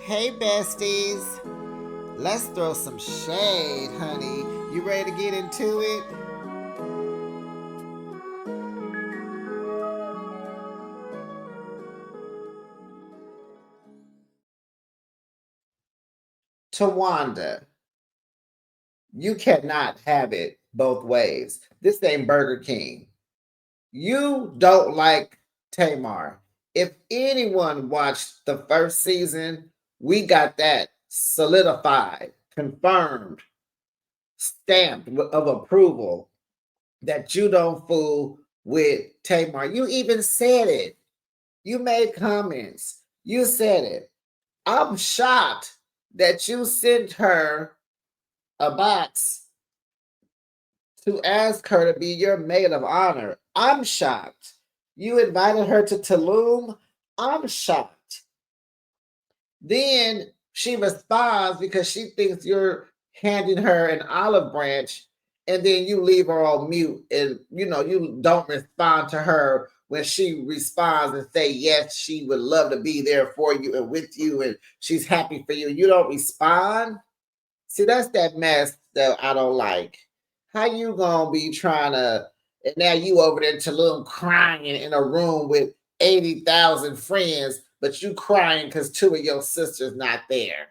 Hey, besties. Let's throw some shade, honey. You ready to get into it? Towanda, you cannot have it both ways. This ain't Burger King. You don't like Tamar. If anyone watched the first season, we got that solidified, confirmed, stamped of approval that you don't fool with Tamar. You even said it. You made comments. You said it. I'm shocked that you sent her a box to ask her to be your maid of honor. I'm shocked. You invited her to Tulum. I'm shocked. Then she responds because she thinks you're handing her an olive branch, and then you leave her on mute, and you don't respond to her when she responds and say yes, she would love to be there for you and with you, and she's happy for you. You don't respond. See, that's that mess that I don't like. How you gonna be trying to, and now you over there in Tulum crying in a room with 80,000 friends, but you crying because two of your sisters not there.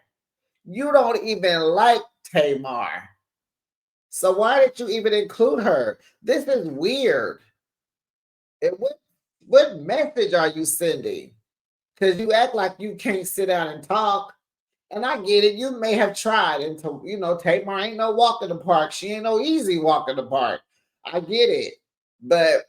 You don't even like Tamar. So why did you even include her? This is weird. And what message are you sending? Because you act like you can't sit down and talk. And I get it. You may have tried, and Tamar ain't no walk in the park. She ain't no easy walk in the park. I get it. But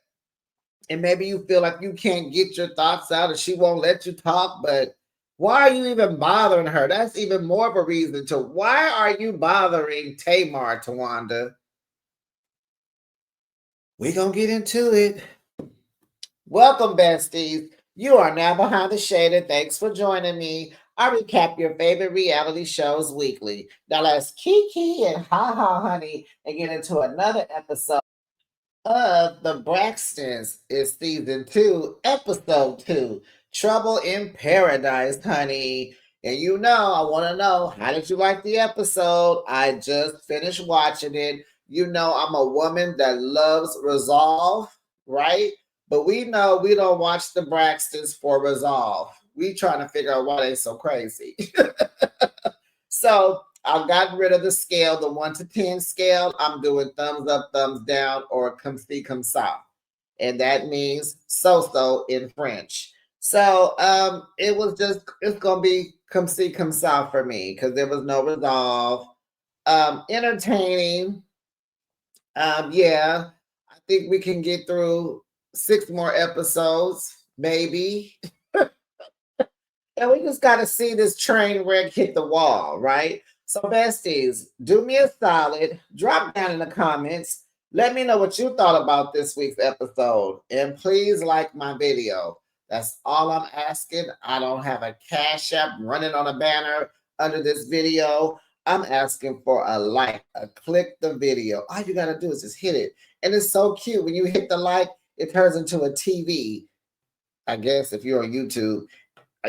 and maybe you feel like you can't get your thoughts out and she won't let you talk, but why are you even bothering her? That's even more of a reason to why are you bothering Tamar, Towanda? We gonna get into it. Welcome, besties. You are now behind the shade, and thanks for joining me. I recap your favorite reality shows weekly. Now let's kiki and ha ha, honey, and get into another episode of the Braxtons. Is season 2, episode 2, Trouble in Paradise, honey. And I want to know, how did you like the episode? I just finished watching it. I'm a woman that loves resolve, right? But we know we don't watch the Braxtons for resolve. We trying to figure out why they so crazy. So I've gotten rid of the scale, the 1 to 10 scale. I'm doing thumbs up, thumbs down, or come see, come saw. And that means so in French. So it's gonna be come see, come saw for me because there was no resolve. Entertaining. Yeah, I think we can get through 6 more episodes, maybe. And we just got to see this train wreck hit the wall, right? So, besties, do me a solid, drop down in the comments. Let me know what you thought about this week's episode. And please like my video. That's all I'm asking. I don't have a cash app running on a banner under this video. I'm asking for a like, a click the video. All you got to do is just hit it. And it's so cute. When you hit the like, it turns into a TV. I guess if you're on YouTube,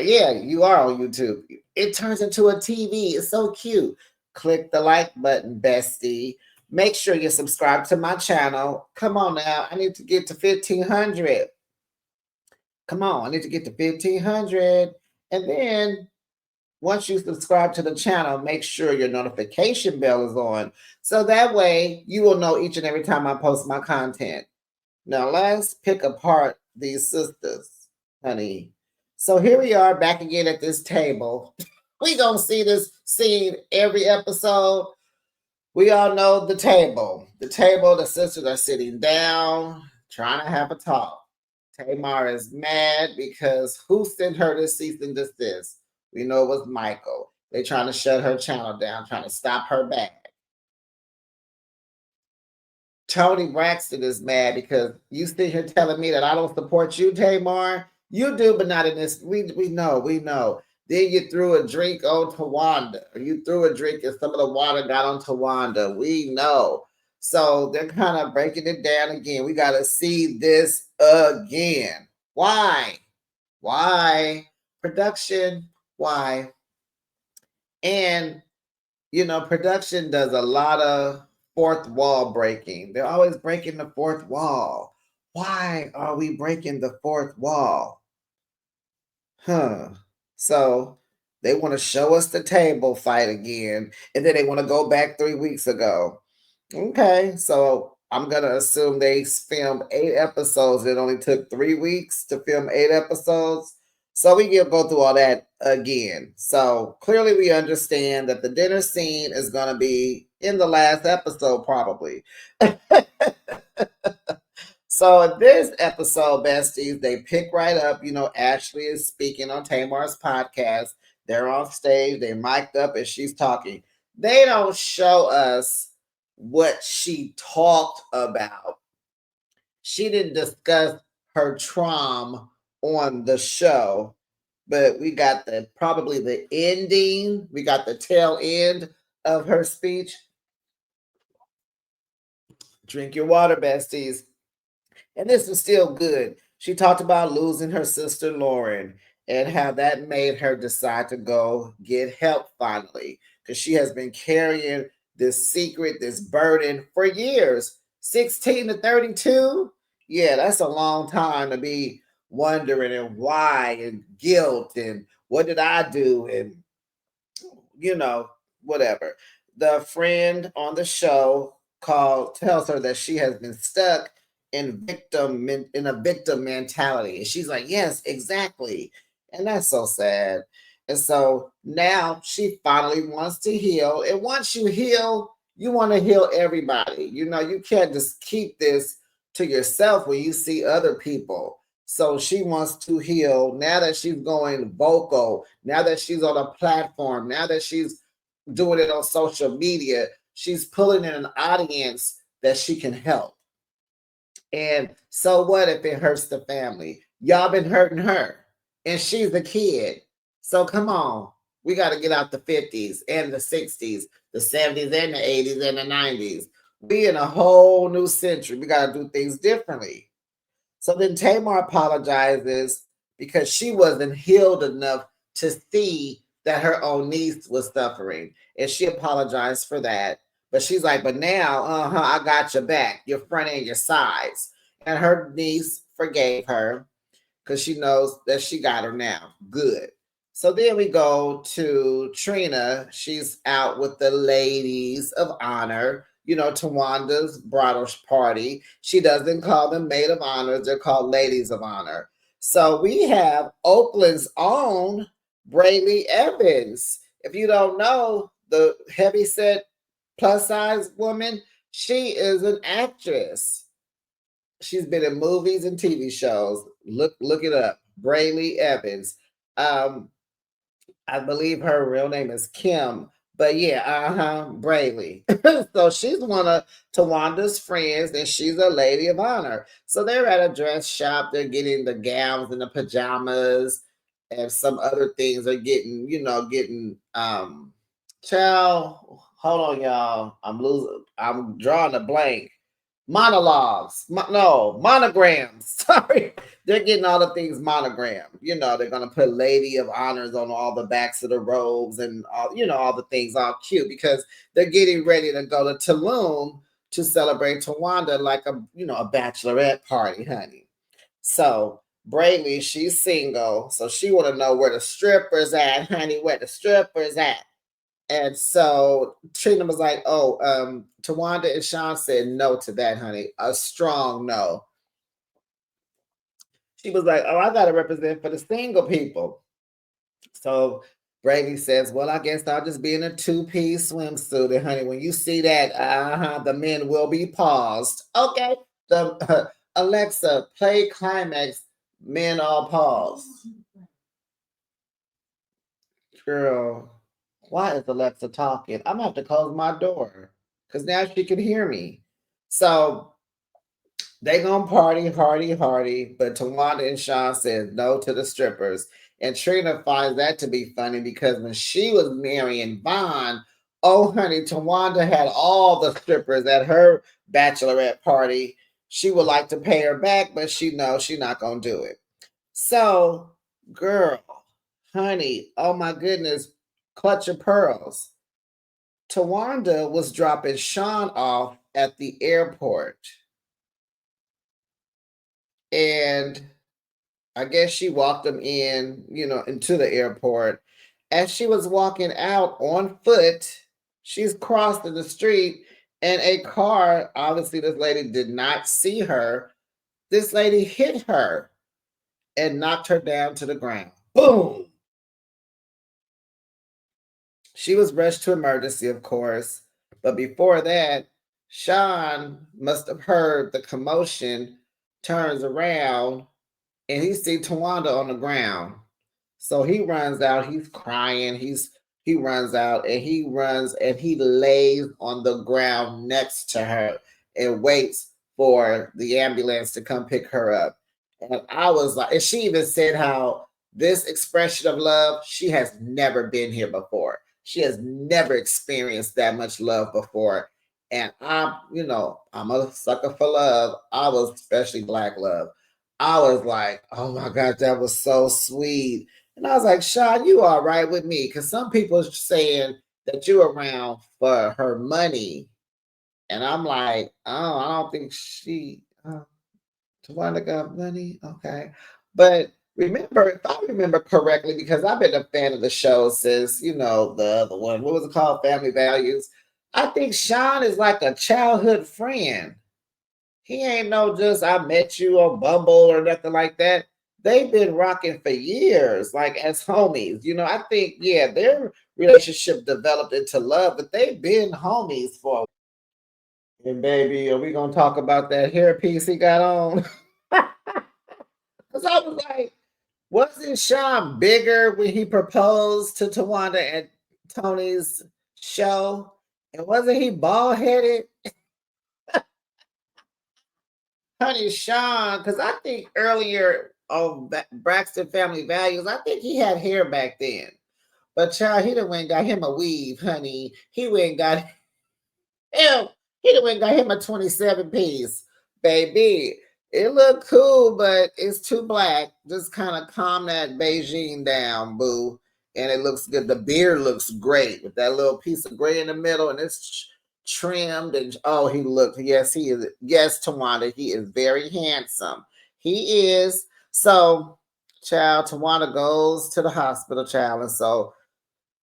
yeah, you are on YouTube. It turns into a TV. It's so cute. Click the like button, bestie. Make sure you subscribe to my channel. Come on now. I need to get to 1,500. Come on. I need to get to 1,500. And then once you subscribe to the channel, make sure your notification bell is on. So that way you will know each and every time I post my content. Now let's pick apart these sisters, honey. So here we are back again at this table. We gonna see this scene every episode. We all know the table. The table, the sisters are sitting down, trying to have a talk. Tamar is mad because who sent her to cease and desist? We know it was Michael. They trying to shut her channel down, trying to stop her bag. Tony Braxton is mad because you sit here telling me that I don't support you, Tamar. You do, but not in this. We know. Then you threw a drink on Towanda. You threw a drink and some of the water got on Towanda. We know. So they're kind of breaking it down again. We got to see this again. Why? Why? Production, why? And, production does a lot of fourth wall breaking. They're always breaking the fourth wall. Why are we breaking the fourth wall? Huh. So they want to show us the table fight again, and then they want to go back 3 weeks ago. Okay, so I'm gonna assume they filmed 8 episodes. It only took 3 weeks to film 8 episodes. So we can go through all that again. So clearly we understand that the dinner scene is gonna be in the last episode, probably. So in this episode, besties, they pick right up. Ashley is speaking on Tamar's podcast. They're on stage, they mic'd up, and she's talking. They don't show us what she talked about. She didn't discuss her trauma on the show, but we got probably the ending. We got the tail end of her speech. Drink your water, besties. And this was still good. She talked about losing her sister Lauren and how that made her decide to go get help finally, because she has been carrying this secret, this burden for years. 16 to 32? Yeah, that's a long time to be wondering and why and guilt and what did I do and you know, whatever. The friend on the show tells her that she has been stuck in a victim mentality. And she's like, yes, exactly. And that's so sad. And so now she finally wants to heal. And once you heal, you want to heal everybody. You can't just keep this to yourself when you see other people. So she wants to heal now that she's going vocal, now that she's on a platform, now that she's doing it on social media, she's pulling in an audience that she can help. And so what if it hurts the family? Y'all been hurting her, and she's a kid. So come on, we got to get out the 50s and the 60s, the 70s and the 80s and the 90s. We in a whole new century. We got to do things differently. So then Tamar apologizes because she wasn't healed enough to see that her own niece was suffering. And she apologized for that. But she's like, but now, I got your back, your front and your sides. And her niece forgave her because she knows that she got her now. Good. So then we go to Trina. She's out with the ladies of honor, Tawanda's bridal party. She doesn't call them maid of honors, they're called ladies of honor. So we have Oakland's own Brayley Evans. If you don't know, the heavyset plus size woman, she is an actress. She's been in movies and TV shows. Look it up. Brayley Evans. Um, I believe her real name is Kim. But yeah, Brayley. So she's one of Tawanda's friends, and she's a lady of honor. So they're at a dress shop. They're getting the gowns and the pajamas, and some other things are getting. Child, hold on, y'all. I'm drawing a blank. Monologues. No, monograms. Sorry. They're getting all the things monogrammed. They're going to put Lady of Honors on all the backs of the robes and all the things all cute because they're getting ready to go to Tulum to celebrate Towanda like a bachelorette party, honey. So Brayley, she's single. So she want to know where the strippers at, honey, where the strippers at. And so Trina was like, oh, Towanda and Sean said no to that, honey. A strong no. She was like, oh, I got to represent for the single people. So Brady says, well, I guess I'll just be in a two-piece swimsuit. And honey, when you see that, the men will be paused. Okay. The Alexa, play climax, men all paused. Girl, why is Alexa talking? I'm gonna have to close my door because now she can hear me. So they gonna party, hardy, hardy, but Tawanda and Sean says no to the strippers. And Trina finds that to be funny because when she was marrying Vaughn, oh honey, Tawanda had all the strippers at her bachelorette party. She would like to pay her back, but she knows she's not gonna do it. So, girl, honey, oh my goodness, clutch of pearls. Towanda was dropping Sean off at the airport, and I guess she walked him in, into the airport. As she was walking out on foot, she's crossing the street, and a car, obviously, this lady did not see her. This lady hit her and knocked her down to the ground. Boom! She was rushed to emergency, of course. But before that, Sean must have heard the commotion, turns around, and he see Towanda on the ground. So he runs out, he's crying, he runs out and he runs and he lays on the ground next to her and waits for the ambulance to come pick her up. And I was like, and she even said how this expression of love, she has never been here before. She has never experienced that much love before. And I'm a sucker for love. I was, especially black love. I was like, oh my God, that was so sweet. And I was like, Sean, you all right with me? Because some people are saying that you're around for her money. And I'm like, oh, I don't think Tawanda got money. Okay. But remember, if I remember correctly, because I've been a fan of the show since, the other one, what was it called? Family Values. I think Sean is like a childhood friend. He ain't no just I met you on Bumble or nothing like that. They've been rocking for years, like as homies. I think, yeah, their relationship developed into love, but they've been homies for. And baby, are we gonna talk about that hairpiece he got on? Because I was like, wasn't Sean bigger when he proposed to Tawanda at Tony's show? And wasn't he bald headed? Honey, Sean, because I think earlier on Braxton Family Values, I think he had hair back then. But child, he done went and got him a weave, honey. He went and got him, he done went and got him a 27 piece. Baby, it look cool, but it's too black. Just kind of calm that Beijing down, boo. And it looks good. The beard looks great with that little piece of gray in the middle, and it's trimmed. And oh, he looked. Yes, he is. Yes, Tawanda, he is very handsome. He is. So, child, Tawanda goes to the hospital, child, and so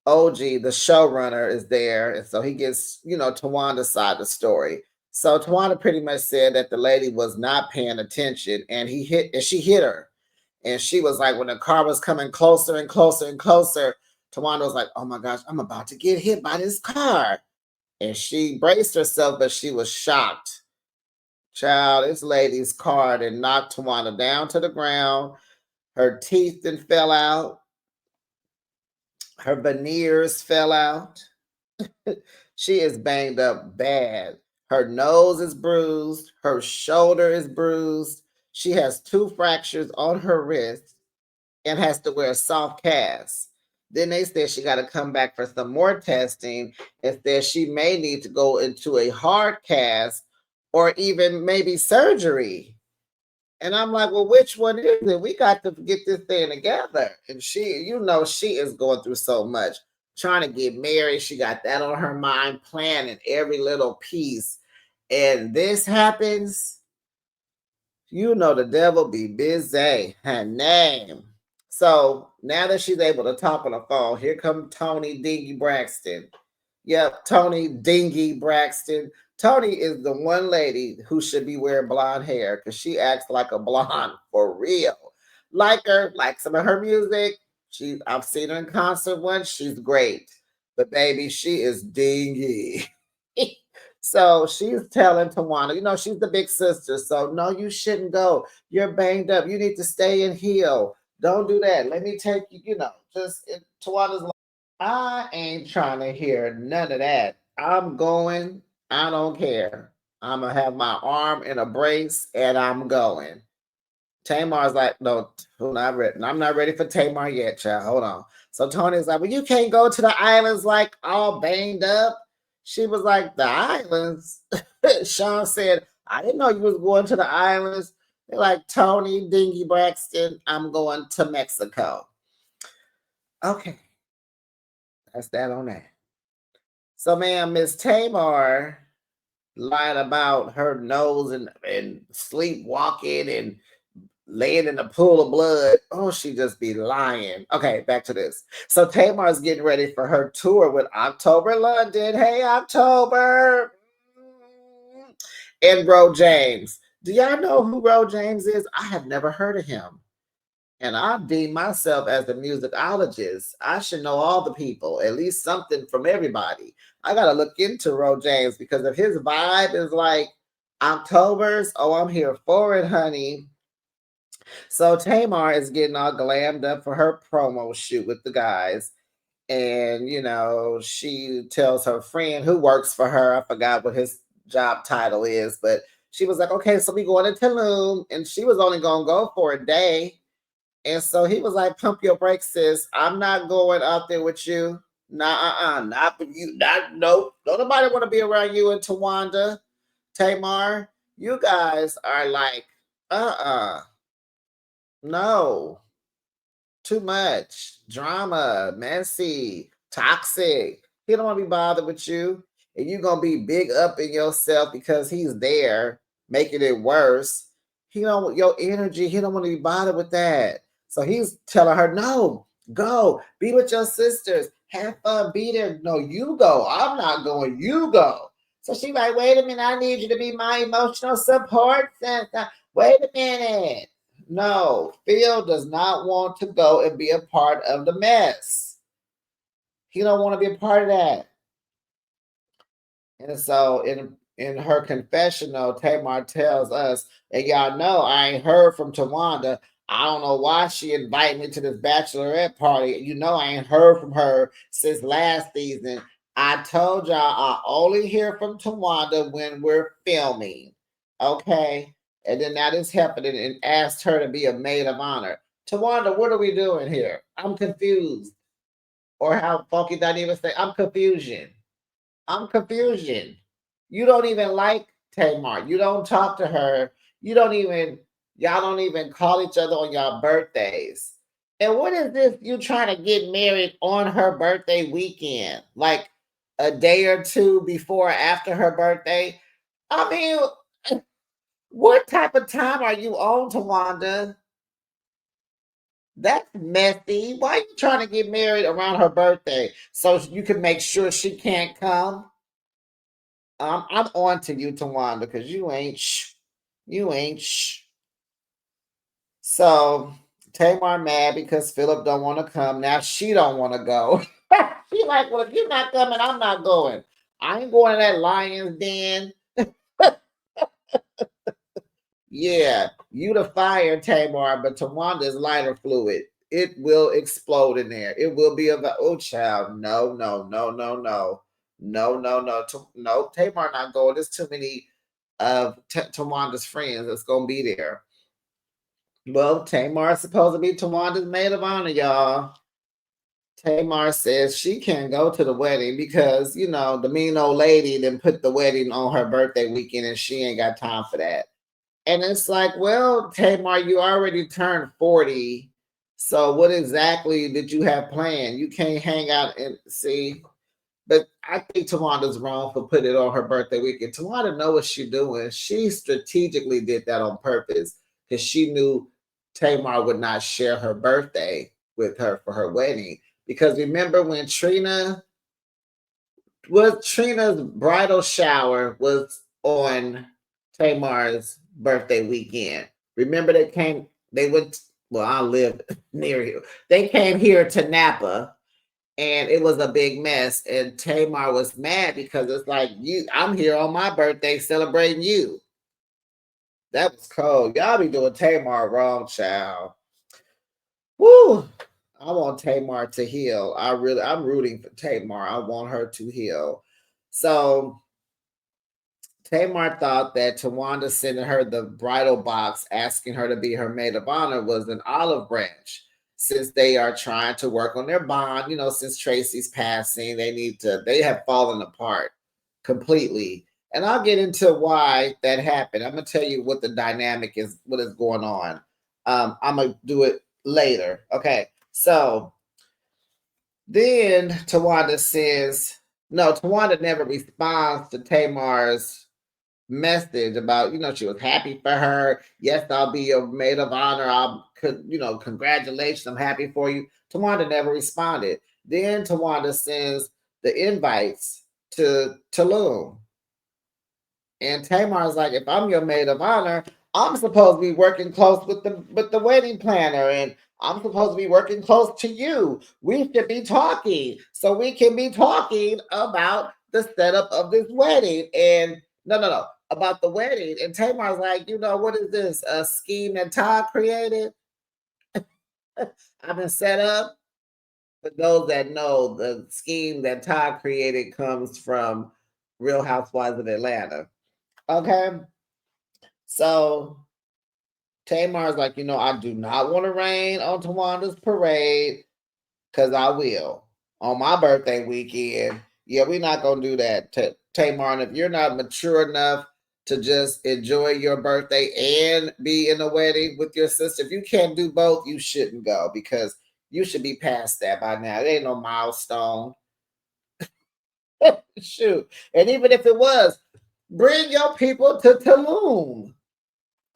OG, the showrunner, is there, and so he gets, Tawanda's side of the story. So Tawanda pretty much said that the lady was not paying attention, and she hit her, and she was like, when the car was coming closer and closer and closer, Tawanda was like, "Oh my gosh, I'm about to get hit by this car," and she braced herself, but she was shocked. Child, this lady's car and knocked Tawanda down to the ground. Her teeth then fell out. Her veneers fell out. She is banged up bad. Her nose is bruised. Her shoulder is bruised. She has two fractures on her wrist and has to wear a soft cast. Then they said she got to come back for some more testing and said she may need to go into a hard cast or even maybe surgery. And I'm like, well, which one is it? We got to get this thing together. And she is going through so much. Trying to get married. She got that on her mind, planning every little piece. And this happens, the devil be busy. Her name. So now that she's able to talk on the phone, here come Tony Dingy Braxton. Yep, Tony Dingy Braxton. Tony is the one lady who should be wearing blonde hair because she acts like a blonde for real. Like her, like some of her music. I've seen her in concert once. She's great. But baby, she is dingy. So she's telling Tawanda, she's the big sister. So no, you shouldn't go. You're banged up. You need to stay and heal. Don't do that. Let me take you, Tawanda's like, I ain't trying to hear none of that. I'm going. I don't care. I'm going to have my arm in a brace and I'm going. Tamar's like, no, not ready. I'm not ready for Tamar yet, child. Hold on. So Tony's like, well, you can't go to the islands like all banged up. She was like, the islands? Sean said, I didn't know you was going to the islands. They're like, Tony, Dingy Braxton, I'm going to Mexico. Okay. That's that on that. So, ma'am, Miss Tamar lied about her nose and sleepwalking and laying in a pool of blood. Oh, she just be lying. Okay, back to this. So Tamar's getting ready for her tour with October London. Hey, October. And Bro James. Do y'all know who Bro James is? I have never heard of him. And I deem myself as a musicologist. I should know all the people, at least something from everybody. I gotta look into Ro James because if his vibe is like October's, oh, I'm here for it, honey. So Tamar is getting all glammed up for her promo shoot with the guys. And, she tells her friend who works for her, I forgot what his job title is, but she was like, okay, so we going to Tulum. And she was only going to go for a day. And so he was like, pump your brakes, sis. I'm not going out there with you. Nah, not with you. Not, nope. Don't nobody want to be around you and Towanda, Tamar. You guys are like, no. Too much drama, messy, toxic. He don't want to be bothered with you. And you're going to be big up in yourself because he's there, making it worse. He don't want your energy. He don't want to be bothered with that. So he's telling her, no, go. Be with your sisters. Have fun. Be there. No, you go. I'm not going. You go. So she's like, wait a minute. I need you to be my emotional support center. Wait a minute. No, Phil does not want to go and be a part of the mess. He don't want to be a part of that. And so in her confessional, Tamar tells us, and y'all know I ain't heard from Towanda. I don't know why she invited me to this bachelorette party. You know I ain't heard from her since last season. I told y'all I only hear from Towanda when we're filming. Okay? And then now this happening and asked her to be a maid of honor. Towanda, what are we doing here? I'm confused. Or how Funky not even say, I'm confusion. I'm confusion. You don't even like Tamar. You don't talk to her. Y'all don't even call each other on y'all birthdays. And what is this? You trying to get married on her birthday weekend? Like a day or two before or after her birthday? I mean, what type of time are you on, Towanda? That's messy. Why are you trying to get married around her birthday so you can make sure she can't come? I'm on to you, Towanda, because you ain't you ain't So Tamar mad because Philip don't want to come. Now she don't want to go. She like, well, if you're not coming, I'm not going. I ain't going to that lion's den. Yeah, you the fire, Tamar, but Tawanda is lighter fluid. It will explode in there. It will be oh child. No, no, no, no, no. No, no, no. No, Tamar not going. There's too many of Tawanda's friends that's gonna be there. Well, Tamar's supposed to be Tawanda's maid of honor, y'all. Tamar says she can't go to the wedding because, the mean old lady then put the wedding on her birthday weekend and she ain't got time for that. And it's like, well, Tamar, you already turned 40. So what exactly did you have planned? You can't hang out and see. But I think Tawanda's wrong for putting it on her birthday weekend. Tawanda know what she's doing. She strategically did that on purpose because she knew Tamar would not share her birthday with her for her wedding. Because remember when Trina's bridal shower was on Tamar's birthday weekend. Remember they went, well, I live near you. They came here to Napa and it was a big mess. And Tamar was mad because it's like, I'm here on my birthday celebrating you. That was cold. Y'all be doing Tamar wrong, child. Woo! I want Tamar to heal. I'm rooting for Tamar. I want her to heal. So Tamar thought that Tawanda sending her the bridal box asking her to be her maid of honor was an olive branch. Since they are trying to work on their bond, since Tracy's passing, they have fallen apart completely. And I'll get into why that happened. I'm gonna tell you what the dynamic is, what is going on. I'm gonna do it later. Okay. So Then Tawanda says, no, Tawanda never responds to Tamar's message about, she was happy for her. Yes, I'll be your maid of honor. Congratulations. I'm happy for you. Tawanda never responded. Then Tawanda sends the invites to Tulum. And Tamar's like, if I'm your maid of honor, I'm supposed to be working close with the wedding planner, and I'm supposed to be working close to you. We should be talking so we can be talking about the setup of this wedding. And no, about the wedding. And Tamar's like, what is this? A scheme that Todd created? I've been set up. For those that know, the scheme that Todd created comes from Real Housewives of Atlanta. Okay. So Tamar's like, I do not want to rain on Tawanda's parade because I will on my birthday weekend. Yeah, we're not going to do that, Tamar. And if you're not mature enough to just enjoy your birthday and be in a wedding with your sister, if you can't do both, you shouldn't go because you should be past that by now. It ain't no milestone. Shoot. And even if it was, bring your people to Tulum.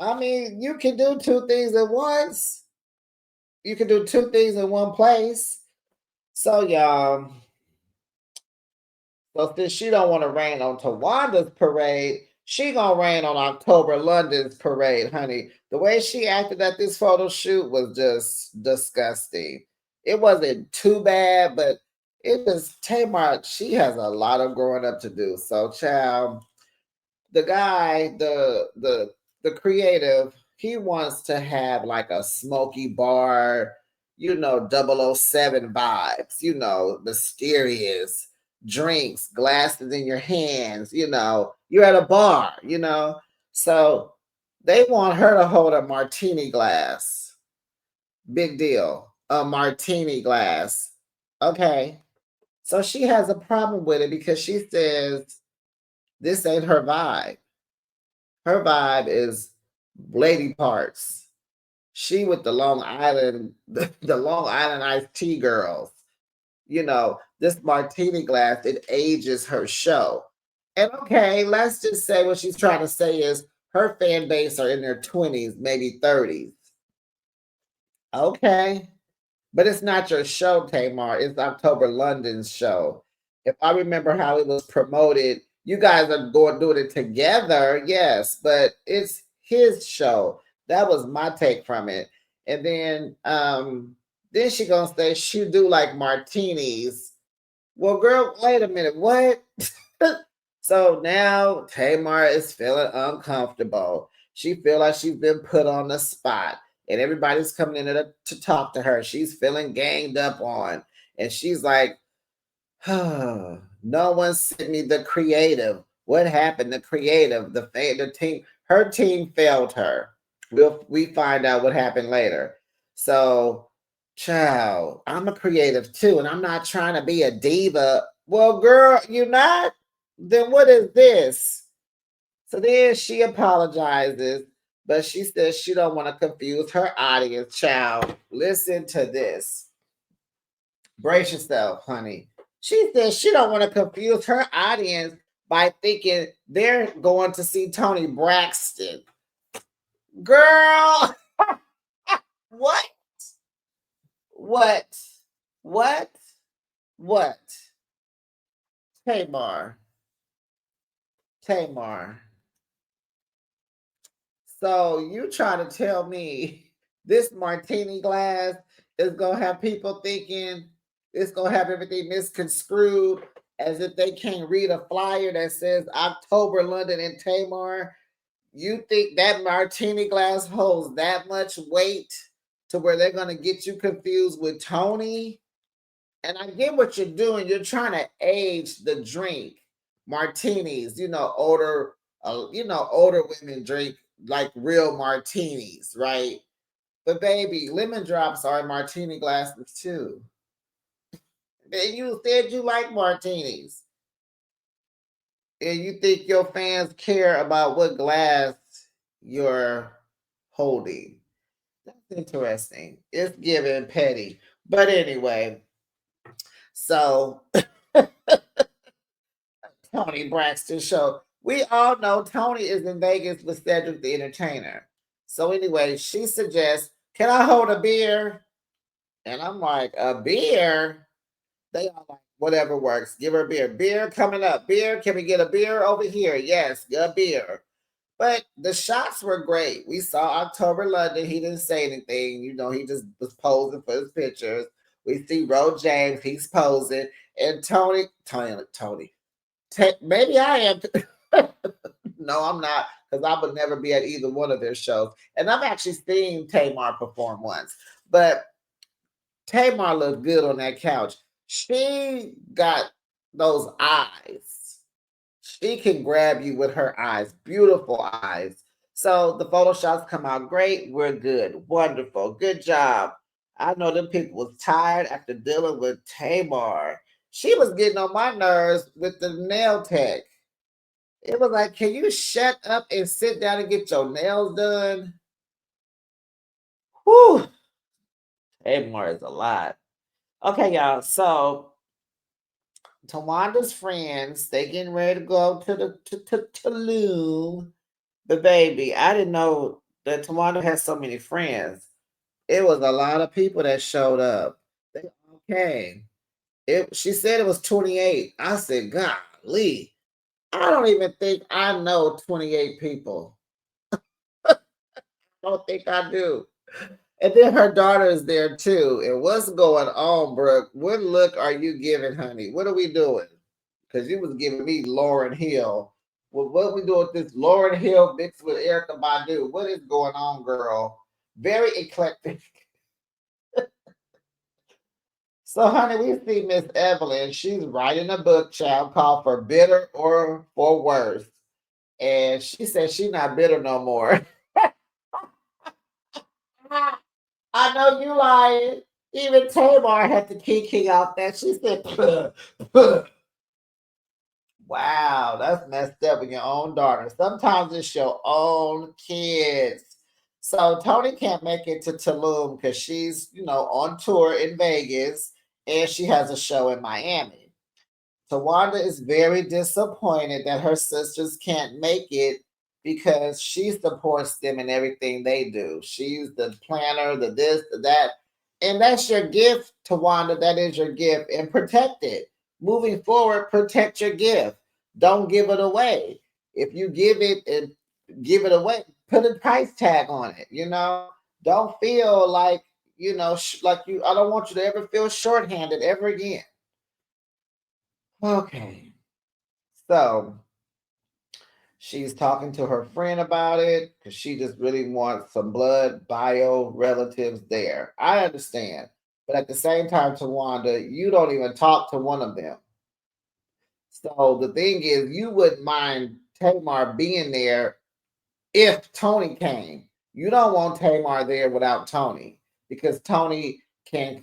I mean, you can do two things at once. You can do two things in one place. So y'all, so since she don't want to rain on Tawanda's parade, she gonna rain on October London's parade, honey. The way she acted at this photo shoot was just disgusting. It wasn't too bad, but it was Tamar. She has a lot of growing up to do. So, child, the guy, the creative, he wants to have like a smoky bar, 007 vibes, mysterious drinks, glasses in your hands, you're at a bar. So they want her to hold a martini glass. Big deal. A martini glass. Okay. So she has a problem with it because she says this ain't her vibe. Her vibe is lady parts. She with the Long Island, the Long Island iced tea girls. This martini glass, it ages her show. And okay, let's just say what she's trying to say is her fan base are in their 20s, maybe 30s. Okay. But it's not your show, Tamar. It's October London's show. If I remember how it was promoted, you guys are going doing it together, yes, but it's his show. That was my take from it. And then she gonna say she do like martinis. Well, girl, wait a minute, what? So now Tamar is feeling uncomfortable. She feel like she's been put on the spot, and everybody's coming in to talk to her. She's feeling ganged up on, and she's like, oh, "No one sent me the creative. What happened? The creative, the team, her team failed her. We find out what happened later. So, child, I'm a creative too, and I'm not trying to be a diva. Well, girl, you're not. Then what is this? So then she apologizes, but she says she don't want to confuse her audience. Child, listen to this. Brace yourself, honey. She says she don't want to confuse her audience by thinking they're going to see Tony Braxton. Girl, what? What? What? What? Tamar. Tamar. So you trying to tell me this martini glass is gonna have people thinking it's gonna have everything misconstrued as if they can't read a flyer that says October London and Tamar? You think that martini glass holds that much weight to where they're gonna get you confused with Tony? And I get what you're doing. You're trying to age the drink. Martinis, older women drink like real martinis, right? But baby, lemon drops are in martini glasses too. And you said you like martinis. And you think your fans care about what glass you're holding. That's interesting. It's giving petty. But anyway, So Tony Braxton show. We all know Tony is in Vegas with Cedric the Entertainer. So anyway, she suggests, "Can I hold a beer?" And I'm like, "A beer?" They are like, "Whatever works. Give her a beer. Beer coming up. Beer. Can we get a beer over here? Yes, a beer." But the shots were great. We saw October London. He didn't say anything. He just was posing for his pictures. We see Ro James. He's posing. And Tony. Maybe I am. No, I'm not, because I would never be at either one of their shows. And I've actually seen Tamar perform once, but Tamar looked good on that couch. She got those eyes. She can grab you with her eyes, beautiful eyes. So the photoshops come out great. We're good, wonderful, good job. I know them people was tired after dealing with Tamar. She was getting on my nerves with the nail tech. It was like, can you shut up and sit down and get your nails done? Whew. Tamar is a lot. Okay, y'all. So Tawanda's friends, they getting ready to go to Tulum. But baby, I didn't know that Tawanda has so many friends. It was a lot of people that showed up. They all came. She said it was 28. I said, golly, I don't even think I know 28 people. I don't think I do. And then her daughter is there too. And what's going on, Brooke? What look are you giving, honey? What are we doing? Because you was giving me Lauren Hill. Well, what we doing with this Lauren Hill mixed with Erica Badu? What is going on, girl? Very eclectic. So, honey, we see Miss Evelyn. She's writing a book, child, called For Bitter or For Worse. And she said she's not bitter no more. I know you lying. Even Tamar had to kick out that. She said, "Puh, puh." Wow, that's messed up with your own daughter. Sometimes it's your own kids. So Tony can't make it to Tulum because she's, on tour in Vegas and she has a show in Miami. Towanda is very disappointed that her sisters can't make it because she supports them in everything they do. She's the planner, the this, the that. And that's your gift, Tawanda. That is your gift. And protect it. Moving forward, protect your gift. Don't give it away. If you give it and give it away, put a price tag on it. Don't feel like, like you, I don't want you to ever feel shorthanded ever again. Okay. So she's talking to her friend about it because she just really wants some blood bio relatives there. I understand. But at the same time, Tawanda, you don't even talk to one of them. So the thing is, you wouldn't mind Tamar being there if Tony came. You don't want Tamar there without Tony because Tony can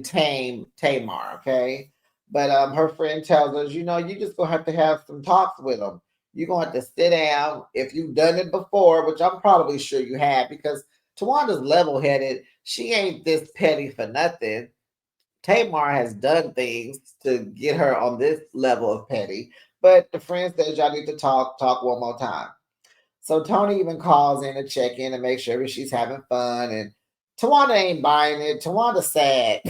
tame Tamar, okay? But her friend tells us, you just gonna have to have some talks with him. You're gonna have to sit down if you've done it before, which I'm probably sure you have, because Tawanda's level-headed. She ain't this petty for nothing. Tamar has done things to get her on this level of petty. But the friend says y'all need to talk one more time. So Tony even calls in to check in and make sure she's having fun. And Tawanda ain't buying it. Tawanda's sad.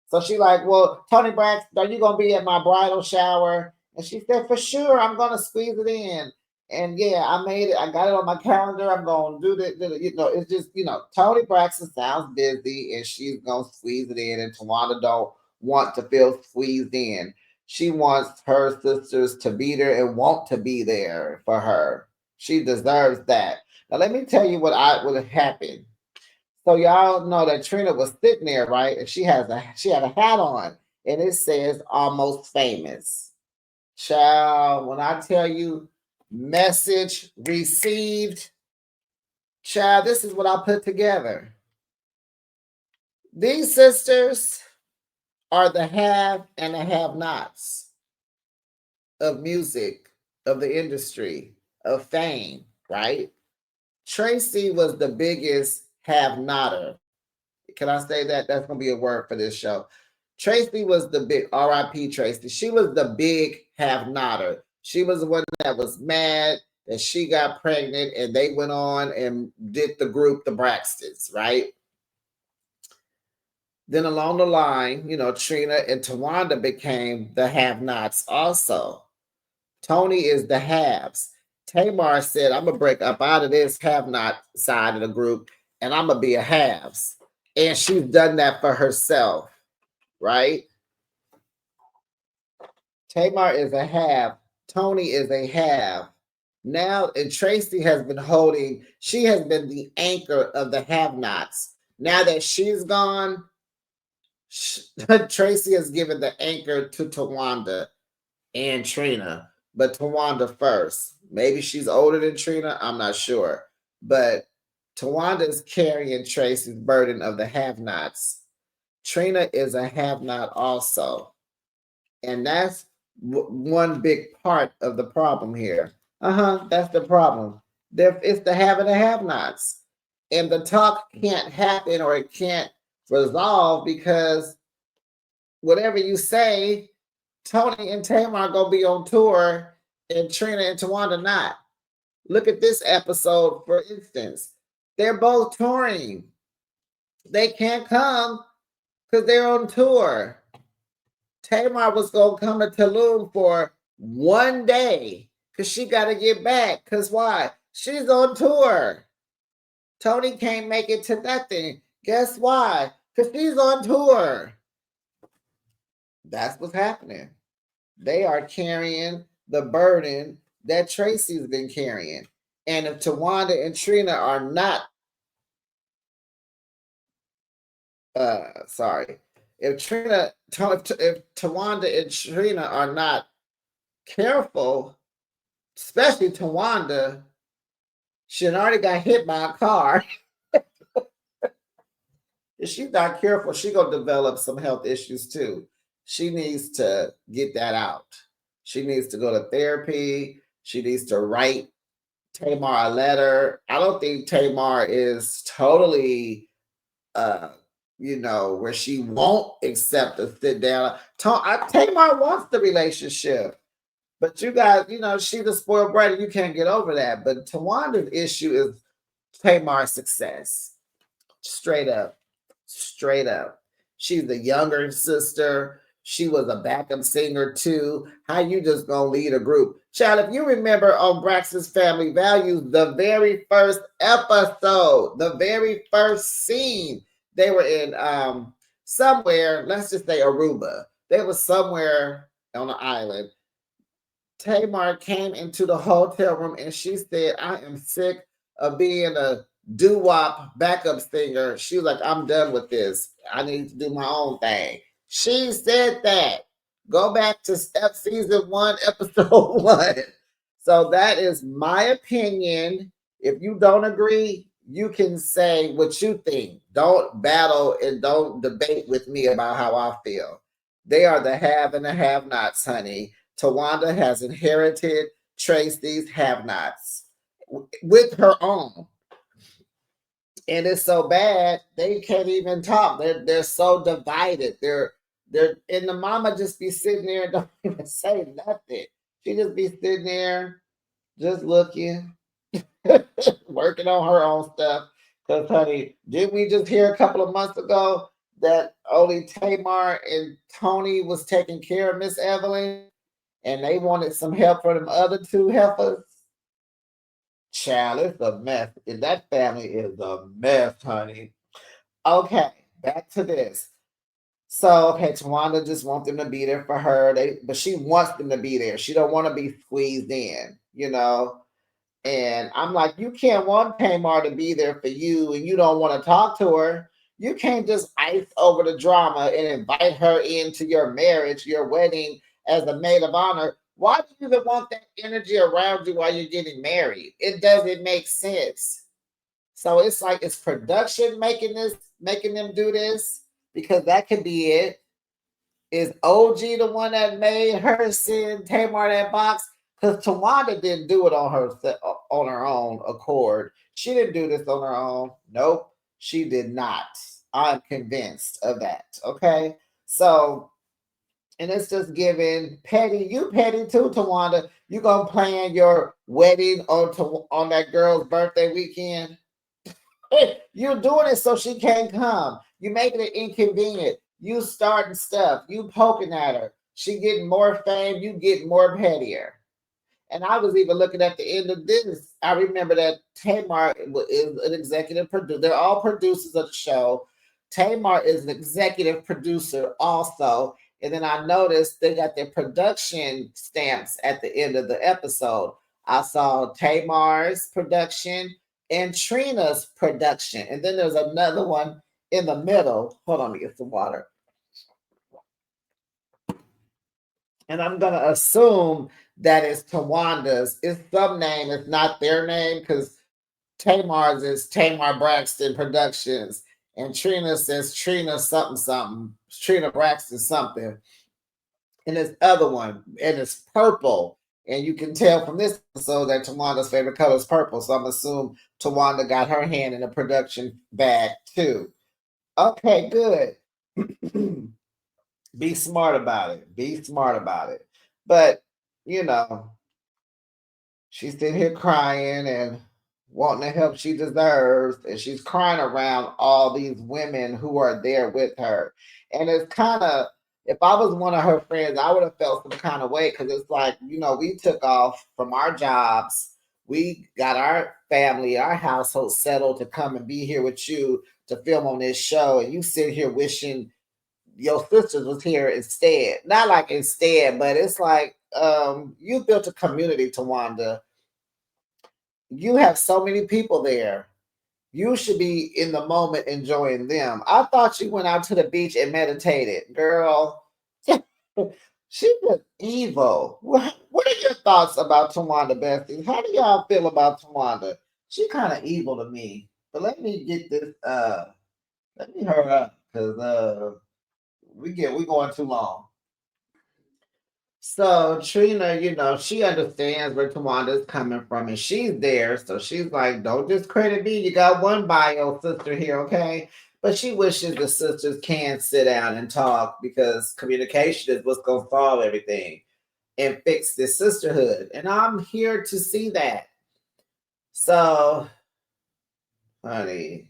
So she like, well, Tony Braxton, are you gonna be at my bridal shower? And she said, for sure, I'm gonna squeeze it in. And yeah, I made it. I got it on my calendar. I'm gonna do that. It's just, Tony Braxton sounds busy, and she's gonna squeeze it in. And Tawanda don't want to feel squeezed in. She wants her sisters to be there and want to be there for her. She deserves that. Now let me tell you what happened. So y'all know that Trina was sitting there, right? And she had a hat on, and it says "almost famous." Child, when I tell you, message received, child, this is what I put together. These sisters are the have and the have-nots of music, of the industry, of fame, right? Tracy was the biggest have-notter. Can I say that? That's gonna be a word for this show. Tracy was the big R.I.P. Tracy. She was the big have-notter. She was the one that was mad that she got pregnant, and they went on and did the group, the Braxtons, right? Then along the line, Trina and Towanda became the have-nots also. Tony is the haves. Tamar said, I'm gonna break up out of this have-not side of the group, and I'm gonna be a haves. And she's done that for herself, right? Tamar is a have. Tony is a have. Now, and Tracy has been she has been the anchor of the have-nots. Now that she's gone, Tracy has given the anchor to Towanda and Trina, but Towanda first. Maybe she's older than Trina, I'm not sure. But Towanda is carrying Tracy's burden of the have-nots. Trina is a have-not also. And that's one big part of the problem here. That's the problem. It's the have and the have-nots. And the talk can't happen or it can't resolve because whatever you say, Tony and Tamar are gonna be on tour and Trina and Towanda not. Look at this episode, for instance. They're both touring. They can't come because they're on tour. Tamar was gonna come to Tulum for one day because she got to get back. Because why? She's on tour. Tony can't make it to nothing. Guess why? Because she's on tour. That's what's happening. They are carrying the burden that Tracy's been carrying. And if Towanda and Trina are not, if Towanda and Trina are not careful, especially Towanda, she already got hit by a car. If she's not careful, she's gonna develop some health issues too. She needs to get that out. She needs to go to therapy. She needs to write Tamar a letter. I don't think Tamar is totally, where she won't accept a sit down. Tamar wants the relationship, but you guys, she's a spoiled brat and you can't get over that. But Tawanda's issue is Tamar's success. Straight up. Straight up. She's the younger sister. She was a backup singer too. How you just gonna lead a group? Child, if you remember on Braxton's Family Values, the very first episode, the very first scene, they were in somewhere, let's just say Aruba. They were somewhere on an island. Tamar came into the hotel room and she said, I am sick of being a doo-wop backup singer. She was like, I'm done with this. I need to do my own thing. She said that. Go back to season 1, episode 1. So that is my opinion. If you don't agree, you can say what you think. Don't battle and don't debate with me about how I feel. They are the have and the have-nots, honey. Towanda has inherited Tracy's have-nots with her own. And it's so bad they can't even talk. They're so divided. They're and the mama just be sitting there and don't even say nothing. She just be sitting there, just looking, working on her own stuff. Because honey, didn't we just hear a couple of months ago that only Tamar and Tony was taking care of Miss Evelyn, and they wanted some help from them other two heifers? Child, it's a mess. And that family is a mess, honey. Okay, back to this. So, okay, Towanda just wants them to be there for her. But she wants them to be there. She don't want to be squeezed in. And I'm like, you can't want Tamar to be there for you and you don't want to talk to her. You can't just ice over the drama and invite her into your marriage, your wedding as a maid of honor. Why do you even want that energy around you while you're getting married? It doesn't make sense. So it's like, it's production making them do this, because that could be it. Is OG the one that made her send Tamar that box? Because Towanda didn't do it on her own accord. She didn't do this on her own. Nope, she did not. I'm convinced of that. Okay. So, and it's just giving petty. You petty too, Towanda. You gonna plan your wedding on that girl's birthday weekend? You're doing it so she can't come. You making it inconvenient. You starting stuff. You poking at her. She getting more fame. You getting more pettier. And I was even looking at the end of this. I remember that Tamar is an executive producer. They're all producers of the show. Tamar is an executive producer also. And then I noticed they got their production stamps at the end of the episode. I saw Tamar's production and Trina's production. And then there's another one in the middle. Hold on, let me get some water. And I'm gonna assume that it's Towanda's. It's some name, it's not their name, because Tamar's is Tamar Braxton Productions, and Trina says Trina something something, Trina Braxton something, and this other one, and it's purple. And you can tell from this episode that Tawanda's favorite color is purple. So I'm assuming Tawanda got her hand in the production bag too. Okay, good. Be smart about it. Be smart about it. But you know, she's sitting here crying and wanting the help she deserves, and she's crying around all these women who are there with her. And it's kind of, if I was one of her friends, I would have felt some kind of way, because it's like, we took off from our jobs, we got our family, our household settled to come and be here with you to film on this show, and you sit here wishing your sisters was here instead. Not like instead, but it's like, you built a community, Towanda. You have so many people there. You should be in the moment enjoying them. I thought you went out to the beach and meditated, girl. She was evil. What are your thoughts about Towanda, Bessie? How do y'all feel about Towanda? She kind of evil to me. But let me get this. Let me hurry up, because we going too long. So Trina, she understands where Tawanda's coming from, and she's there. So she's like, don't discredit me. You got one bio sister here, okay? But she wishes the sisters can sit down and talk, because communication is what's gonna solve everything and fix this sisterhood. And I'm here to see that. So, honey,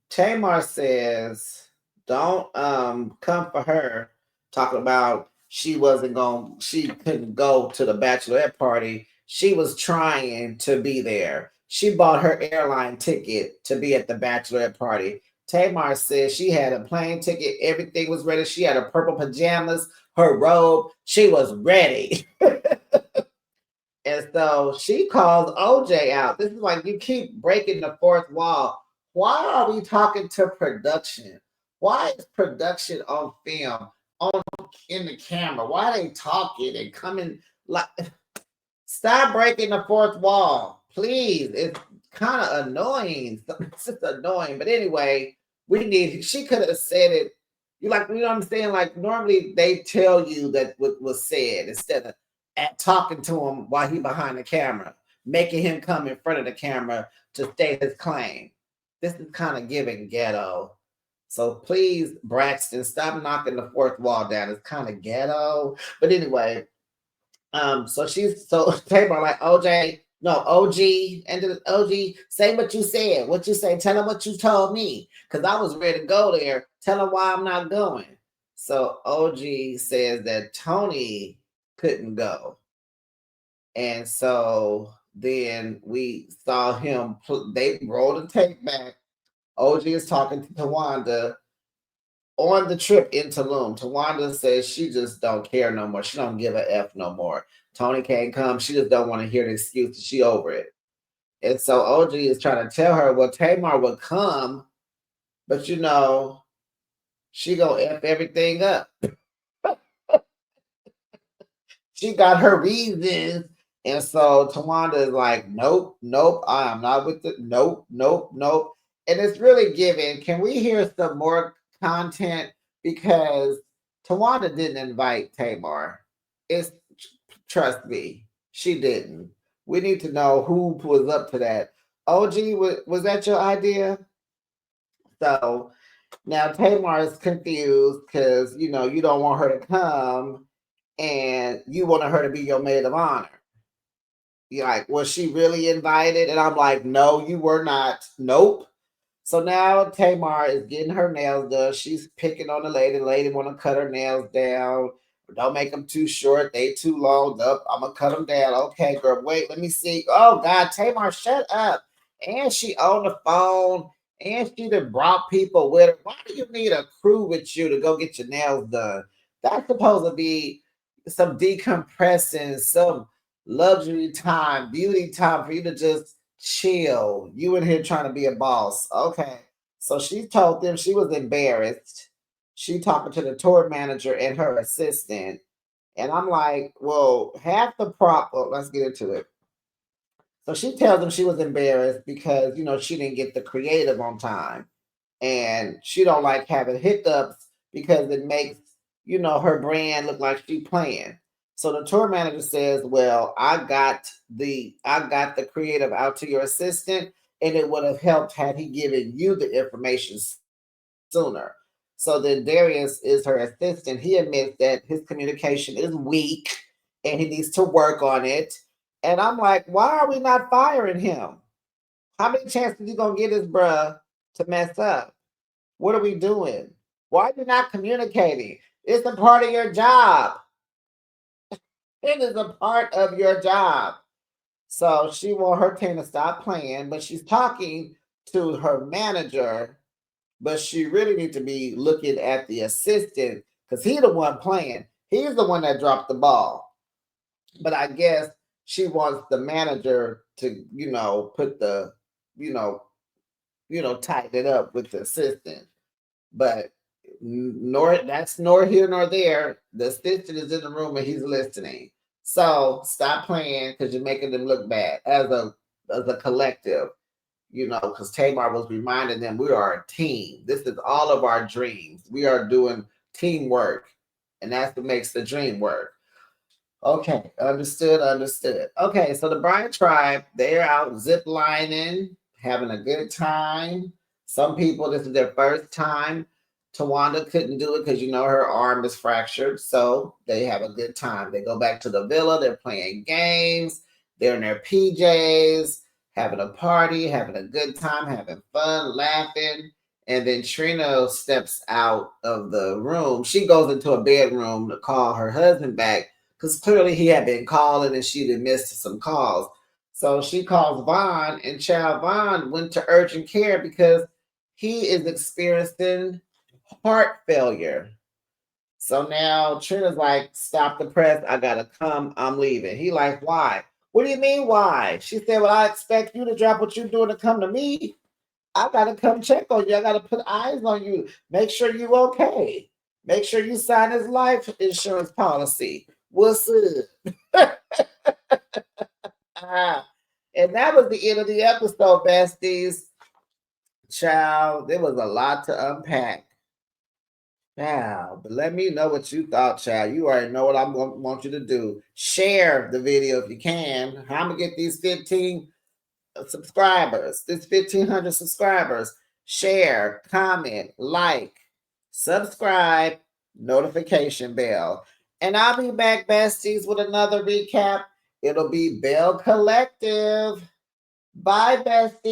Tamar says, "Don't come for her." Talking about she couldn't go to the bachelorette party. She was trying to be there. She bought her airline ticket to be at the bachelorette party. Tamar says she had a plane ticket. Everything was ready. She had her purple pajamas, her robe. She was ready. And so she calls OJ out. This is like, you keep breaking the fourth wall. Why are we talking to production? Why is production on film, on in the camera? Why are they talking and coming like, stop breaking the fourth wall, please? It's kind of annoying. It's just annoying. But anyway, she could have said it. You know what I'm saying? Like, normally they tell you that what was said, instead of talking to him while he behind the camera, making him come in front of the camera to state his claim. This is kind of giving ghetto. So please, Braxton, stop knocking the fourth wall down. It's kind of ghetto. But anyway, so Tamar like, OJ, no, OG, and then OG, say what you said. What you say? Tell him what you told me. Because I was ready to go there. Tell him why I'm not going. So OG says that Tony couldn't go. And so then we saw him, they rolled the tape back. OG is talking to Towanda on the trip in Tulum. Towanda says she just don't care no more. She don't give a F no more. Tony can't come. She just don't want to hear the excuse. She over it. And so OG is trying to tell her, well, Tamar would come, but she gonna F everything up. She got her reasons. And so Tawanda is like, nope, nope, I am not with it. Nope, nope, nope. And it's really giving. Can we hear some more content? Because Tawanda didn't invite Tamar. It's, trust me, she didn't. We need to know who was up to that. OG, was that your idea? So now Tamar is confused because you don't want her to come and you wanted her to be your maid of honor. You're like, was she really invited? And I'm like, no, you were not. Nope. So now Tamar is getting her nails done. She's picking on the lady. The lady want to cut her nails down. Don't make them too short. They too long. Up. I'm gonna cut them down. Okay, girl. Wait. Let me see. Oh God, Tamar, shut up. And she on the phone. And she done brought people with her. Why do you need a crew with you to go get your nails done? That's supposed to be some decompressing, some luxury time, beauty time for you to just chill. You in here trying to be a boss. Okay. So she told them she was embarrassed. She talking to the tour manager and her assistant. And I'm like, well, half the well, let's get into it. So she tells them she was embarrassed because, she didn't get the creative on time. And she don't like having hiccups because it makes, her brand look like she playing. So the tour manager says, well, I got the creative out to your assistant, and it would have helped had he given you the information sooner. So then Darius is her assistant. He admits that his communication is weak and he needs to work on it. And I'm like, why are we not firing him? How many chances you gonna get this bruh to mess up? What are we doing? Why are you not communicating? It's a part of your job. It is a part of your job. So she want her team to stop playing, but she's talking to her manager, but she really needs to be looking at the assistant because he's the one playing. He's the one that dropped the ball. But I guess she wants the manager to, put the, you know, tighten it up with the assistant. But nor that's nor here nor there. The assistant is in the room and he's listening. So stop playing because you're making them look bad as a collective. Because Tamar was reminding them we are a team. This is all of our dreams. We are doing teamwork, and that's what makes the dream work. Okay, understood, understood. Okay, so the Bride Tribe, they're out zip lining, having a good time. Some people, this is their first time. Towanda couldn't do it because her arm is fractured. So they have a good time. They go back to the villa, they're playing games, they're in their PJs, having a party, having a good time, having fun, laughing. And then Trina steps out of the room. She goes into a bedroom to call her husband back because clearly he had been calling and she'd missed some calls. So she calls Vaughn, and Child Vaughn went to urgent care because he is experiencing heart failure. So now Trina's like, stop the press. I gotta come. I'm leaving. He like, why? What do you mean why? She said, well, I expect you to drop what you're doing to come to me. I gotta come check on you. I gotta put eyes on you. Make sure you okay. Make sure you sign his life insurance policy. What's up? And that was the end of the episode, besties. Child, there was a lot to unpack. Now, but let me know what you thought, child. You already know what I'm going to want you to do. Share the video if you can. How am I get these 15 subscribers, this 1,500 subscribers? Share, comment, like, subscribe, notification bell. And I'll be back, besties, with another recap. It'll be Bell Collective. Bye, besties.